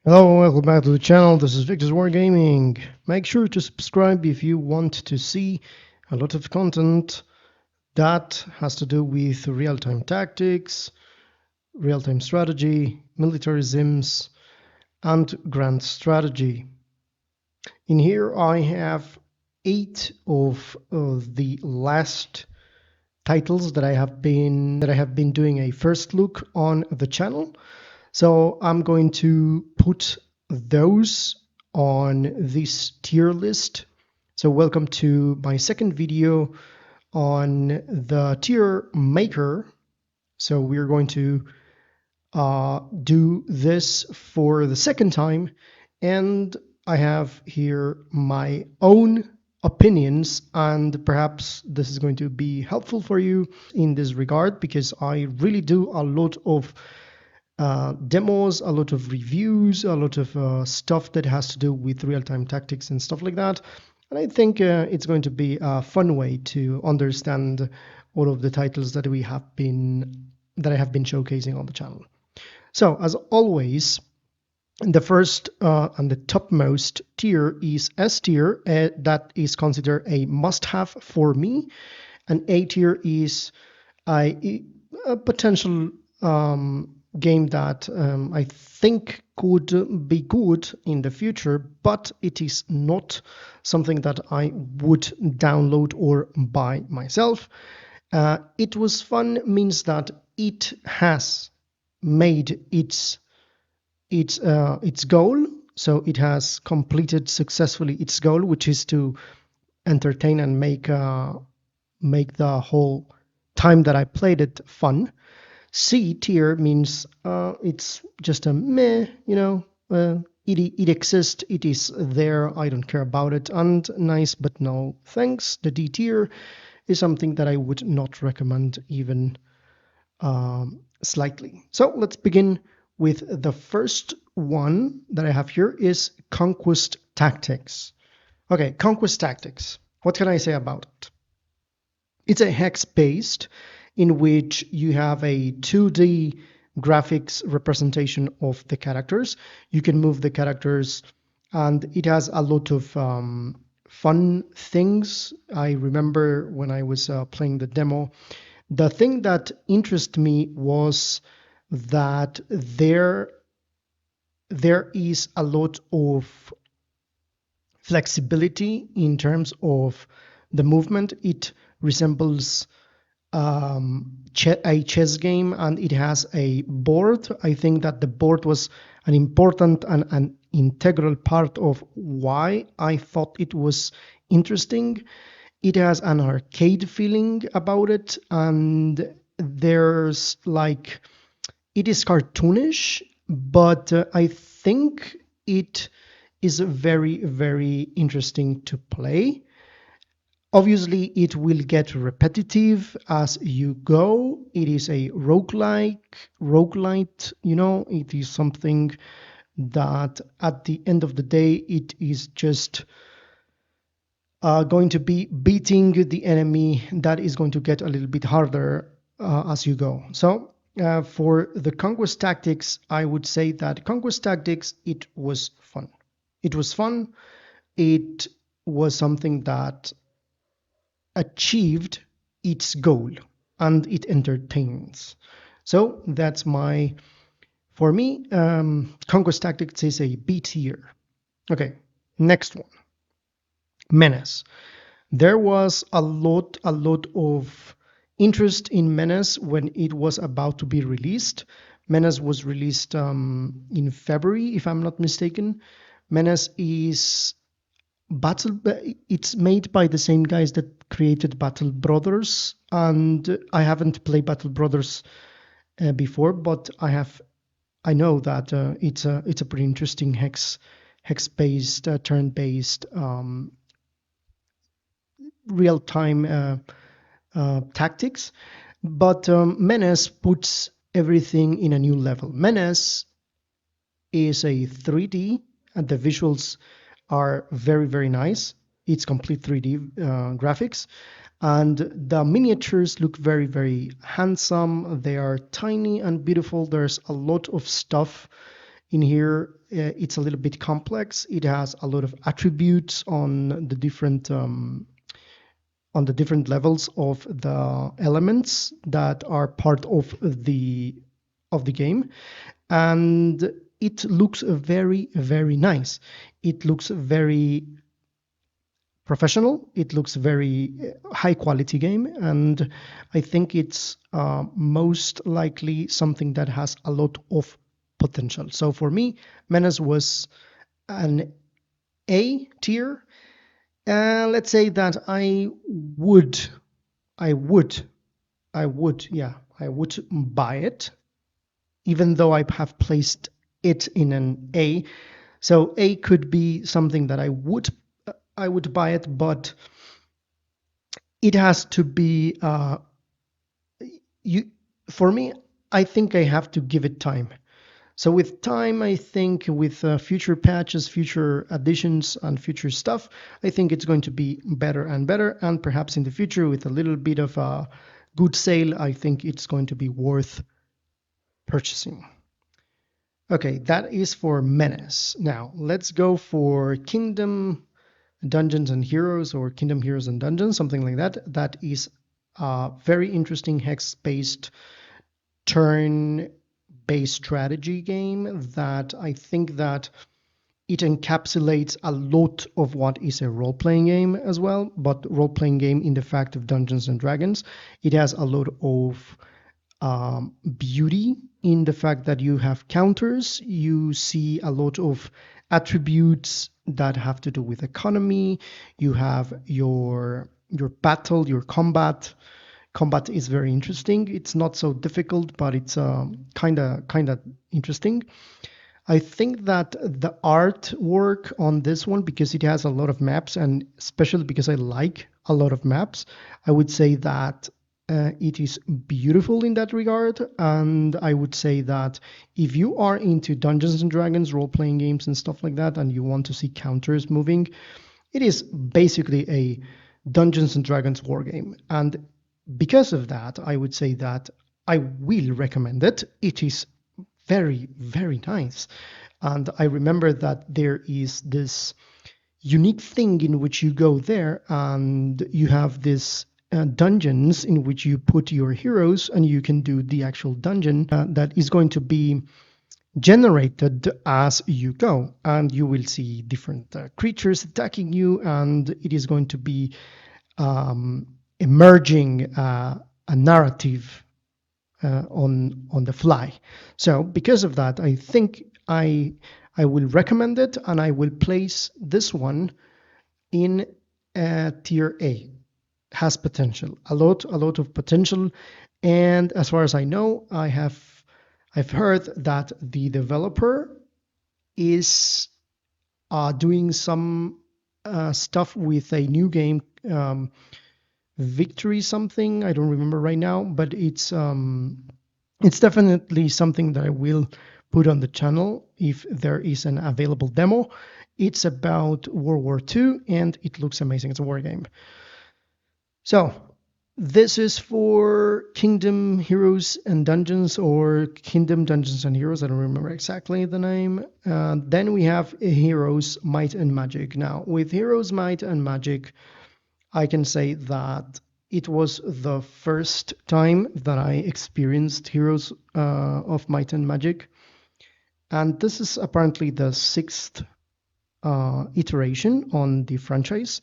Hello, welcome back to the channel. This is Victor's Wargaming. Make sure to subscribe if you want to see a lot of content that has to do with real-time tactics, real-time strategy, military sims, and grand strategy. In here I have 8 of the last titles that I have been doing a first look on the channel. So I'm going to put those on this tier list. So welcome to my second video on the tier maker. So we're going to do this for the second time, and I have here my own opinions, and perhaps this is going to be helpful for you in this regard, because I really do a lot of demos, a lot of reviews, a lot of stuff that has to do with real-time tactics and stuff like that. And I think it's going to be a fun way to understand all of the titles that I have been showcasing on the channel. So as always, the first and the topmost tier is S tier. That is considered a must-have for me, and A tier is a potential game that I think could be good in the future, but it is not something that I would download or buy myself. It was fun means that it has made its goal, so it has completed successfully its goal, which is to entertain and make the whole time that I played it fun. C tier means it's just a meh, it exists, it is there, I don't care about it, and nice but no thanks. The D tier is something that I would not recommend even slightly. So let's begin with the first one that I have here is Conquest Tactics. Okay, Conquest Tactics. What can I say about it? It's a hex-based in which you have a 2D graphics representation of the characters. You can move the characters, and it has a lot of fun things. I remember when I was playing the demo, the thing that interested me was that there is a lot of flexibility in terms of the movement. It resembles a chess game, and it has a board. I think that the board was an important and an integral part of why I thought it was interesting. It has an arcade feeling about it, and there's like, it is cartoonish, but I think it is very, very interesting to play. Obviously, it will get repetitive as you go. It is a roguelite, it is something that at the end of the day, it is just going to be beating the enemy that is going to get a little bit harder as you go. So for the Conquest Tactics, I would say that Conquest Tactics, it was fun. It was fun. It was something that achieved its goal, and it entertains. So that's for me, Conquest Tactics is a B tier. Okay, next one, Menace. There was a lot of interest in Menace when it was about to be released. Menace was released in February, if I'm not mistaken. Menace is it's made by the same guys that created Battle Brothers, and I haven't played Battle Brothers before, but I know that it's a pretty interesting hex-based, turn-based, real-time tactics. But Menace puts everything in a new level. Menace is a 3D, and the visuals are very, very nice. It's complete 3D graphics, and the miniatures look very, very handsome. They are tiny and beautiful. There's a lot of stuff In here, it's a little bit complex. It has a lot of attributes on the different levels of the elements that are part of the game, and it looks very, very nice. It looks very professional. It looks very high quality game, and I think it's most likely something that has a lot of potential. So for me, Menace was an A tier. Let's say that I would, I would buy it, even though I have placed it in an A. So A could be something that I would buy it, but it has to be you for me. I think I have to give it time. So with time, I think with future patches, future additions, and future stuff, I think it's going to be better and better. And perhaps in the future, with a little bit of a good sale, I think it's going to be worth purchasing. Okay, that is for Menace. Now let's go for Kingdom Dungeons and Heroes, or Kingdom Heroes and Dungeons, something like that. That is a very interesting hex-based turn-based strategy game that I think that it encapsulates a lot of what is a role-playing game as well, but role-playing game in the fact of Dungeons and Dragons. It has a lot of beauty in the fact that you have counters. You see a lot of attributes that have to do with economy. You have your battle, your combat. Combat is very interesting. It's not so difficult, but it's kind of interesting. I think that the artwork on this one, because it has a lot of maps, and especially because I like a lot of maps, I would say that it is beautiful in that regard. And I would say that if you are into Dungeons and Dragons role-playing games and stuff like that, and you want to see counters moving, it is basically a Dungeons and Dragons war game. And because of that, I would say that I will recommend it. It is very, very nice. And I remember that there is this unique thing in which you go there and you have this dungeons in which you put your heroes, and you can do the actual dungeon that is going to be generated as you go, and you will see different creatures attacking you, and it is going to be emerging a narrative on the fly. So because of that, I think I will recommend it, and I will place this one in tier A. Has potential, a lot of potential. And as far as I know, I've heard that the developer is doing some stuff with a new game, Victory something. I don't remember right now, but it's definitely something that I will put on the channel if there is an available demo. It's about World War II, and it looks amazing. It's a war game. So this is for Kingdom Heroes and Dungeons, or Kingdom Dungeons and Heroes. I don't remember exactly the name. Then we have Heroes Might and Magic. Now with Heroes Might and Magic, I can say that it was the first time that I experienced Heroes of Might and Magic. And this is apparently the sixth iteration on the franchise.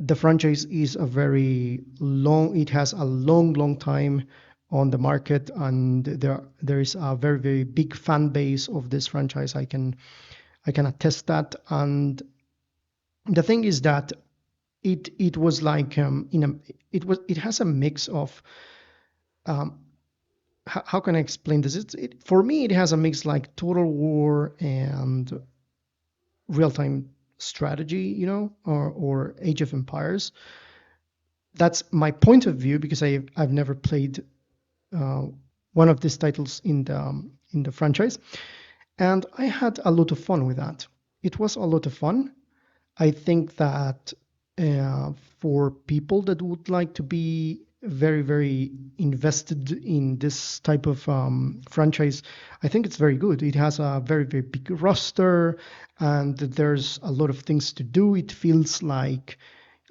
The franchise is it has a long time on the market, and there is a very, very big fan base of this franchise. I can attest that. And the thing is that it was like it has a mix of how can I explain this? For me, it has a mix like Total War and real-time strategy, or Age of Empires. That's my point of view, because I've never played one of these titles in the franchise, and I had a lot of fun with that. It was a lot of fun. I think that for people that would like to be very, very invested in this type of franchise, I think it's very good. It has a very, very big roster, and there's a lot of things to do. It feels like,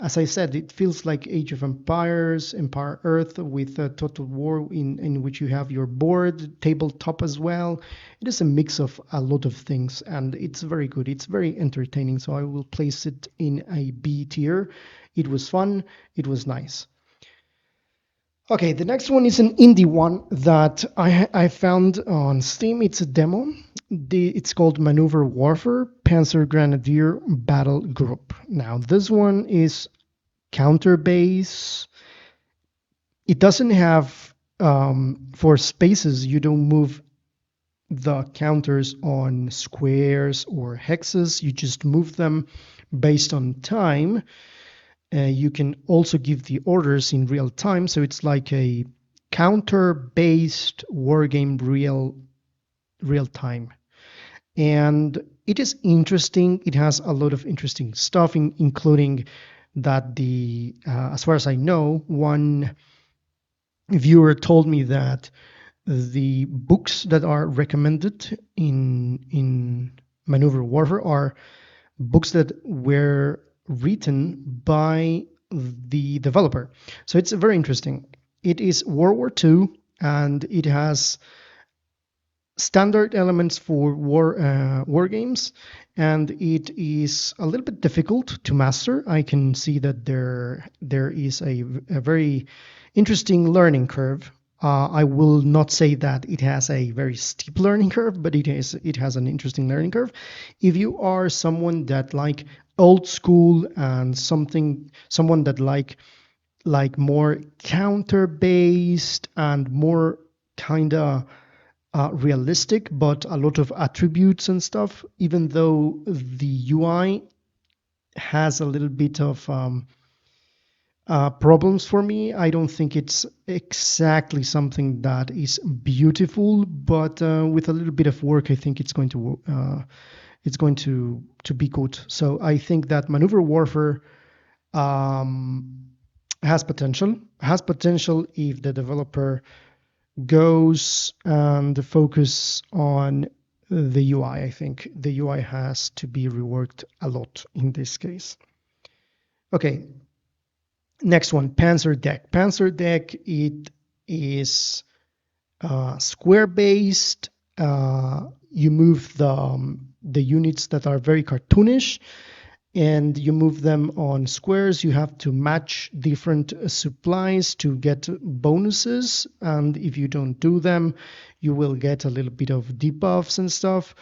as I said, it feels like Age of Empires, Empire Earth with a Total War in which you have your board, tabletop as well. It is a mix of a lot of things, and it's very good. It's very entertaining, so I will place it in a B tier. It was fun. It was nice. Okay, the next one is an indie one that I found on Steam. It's a demo. It's called Maneuver Warfare Panzer Grenadier Battle Group. Now, this one is counter base. It doesn't have, for spaces, you don't move the counters on squares or hexes. You just move them based on time. You can also give the orders in real time, so it's like a counter-based war game, real time. And it is interesting. It has a lot of interesting stuff, including that as far as I know, one viewer told me that the books that are recommended in Maneuver Warfare are books that were written by the developer. So it's very interesting. It is World War II, and it has standard elements for war games, and it is a little bit difficult to master. I can see that there is a very interesting learning curve. I will not say that it has a very steep learning curve, but it has an interesting learning curve. If you are someone that like old school and someone that like more counter based and more kind of realistic, but a lot of attributes and stuff, even though the UI has a little bit of problems for me. I don't think it's exactly something that is beautiful, but with a little bit of work, I think it's going to be good. So I think that Maneuver Warfare has potential. Has potential if the developer goes and focus on the UI. I think the UI has to be reworked a lot in this case. Okay, next one, Panzer Deck. Panzer Deck, it is square based. You move the units that are very cartoonish, and you move them on squares. You have to match different supplies to get bonuses, and if you don't do them, you will get a little bit of debuffs and stuff.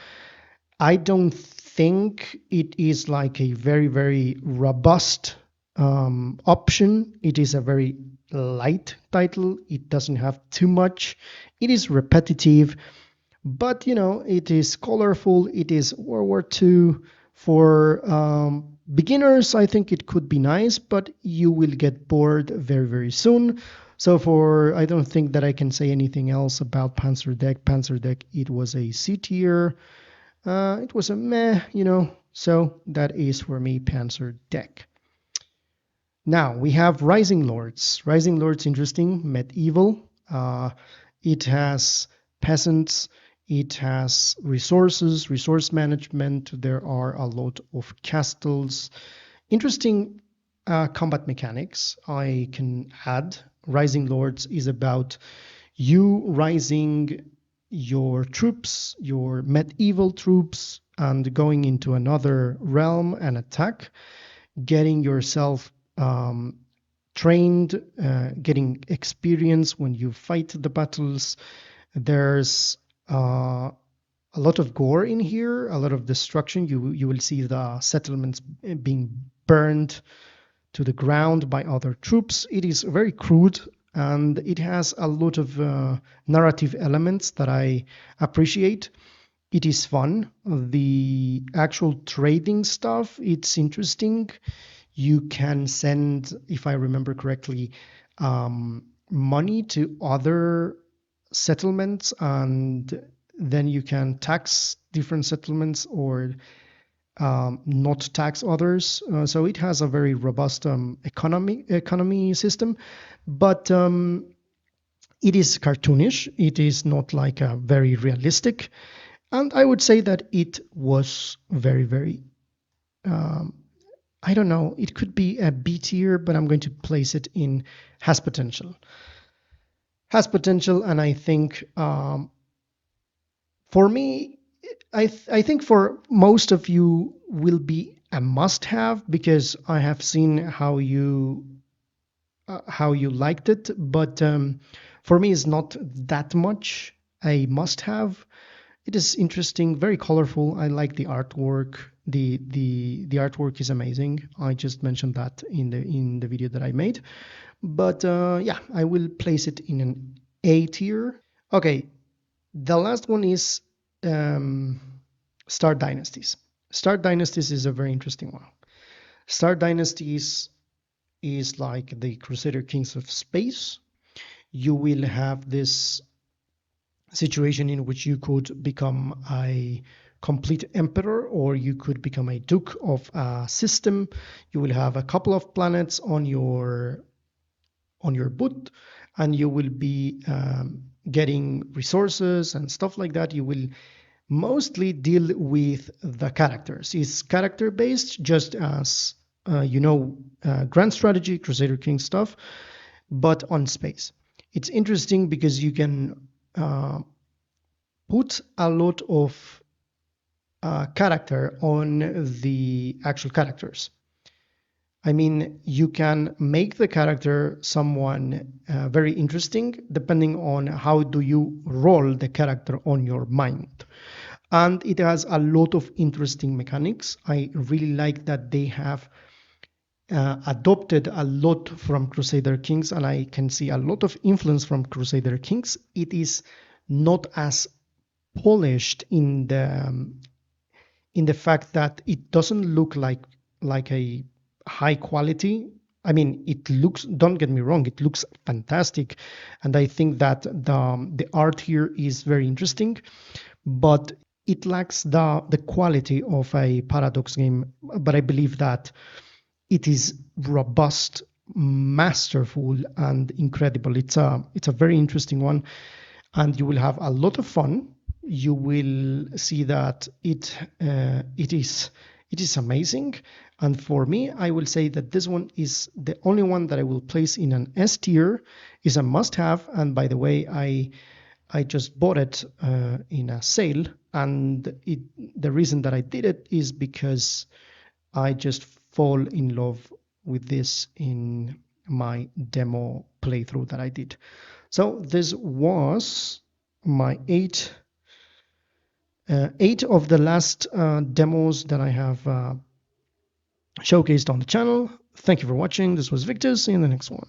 I don't think it is like a very, very robust option. It is a very light title. It doesn't have too much. It is repetitive, but it is colorful. It is World War II. For beginners, I think it could be nice, but you will get bored very, very soon. So I don't think that I can say anything else about Panzer Deck. Panzer Deck, it was a C tier. It was a meh, so that is for me Panzer Deck. Now we have Rising Lords. Rising Lords, interesting, medieval. It has peasants. It has resources, resource management. There are a lot of castles. Interesting combat mechanics I can add. Rising Lords is about you rising your troops, your medieval troops, and going into another realm and attack, getting yourself trained, getting experience when you fight the battles. There's a lot of gore in here, a lot of destruction. You will see the settlements being burned to the ground by other troops. It is very crude, and it has a lot of narrative elements that I appreciate. It is fun. The actual trading stuff, it's interesting. You can send, if I remember correctly, money to other settlements, and then you can tax different settlements or not tax others. So it has a very robust economy system, but it is cartoonish. It is not like a very realistic, and I would say that it was very I don't know. It could be a B tier, but I'm going to place it in has potential. Has potential, and I think for me, I think for most of you will be a must-have because I have seen how you liked it, but for me, it's not that much a must-have. It is interesting, very colorful. I like the artwork. The artwork is amazing. I just mentioned that in the video that I made. But yeah, I will place it in an A tier. Okay, the last one is um, Star Dynasties. Star Dynasties is a very interesting one. Star Dynasties is like the Crusader Kings of space. You will have this situation in which you could become a complete emperor or you could become a duke of a system. You will have a couple of planets on your boot, and you will be getting resources and stuff like that. You will mostly deal with the characters. It's character based, just as grand strategy, Crusader King stuff, but on space. It's interesting because you can put a lot of character on the actual characters. I mean, you can make the character someone very interesting depending on how do you roll the character on your mind. And it has a lot of interesting mechanics. I really like that they have adopted a lot from Crusader Kings, and I can see a lot of influence from Crusader Kings. It is not as polished in the fact that it doesn't look like a high quality. I mean, it looks, don't get me wrong, it looks fantastic, and I think that the art here is very interesting, but it lacks the quality of a Paradox game. But I believe that it is robust, masterful, and incredible. It's a very interesting one, and you will have a lot of fun. You will see that it is amazing. And for me, I will say that this one is the only one that I will place in an S tier. Is a must-have. And by the way, I just bought it in a sale, and the reason that I did it is because I just fall in love with this in my demo playthrough that I did. So this was my eight of the last demos that I have showcased on the channel. Thank you for watching. This was Victor. See you in the next one.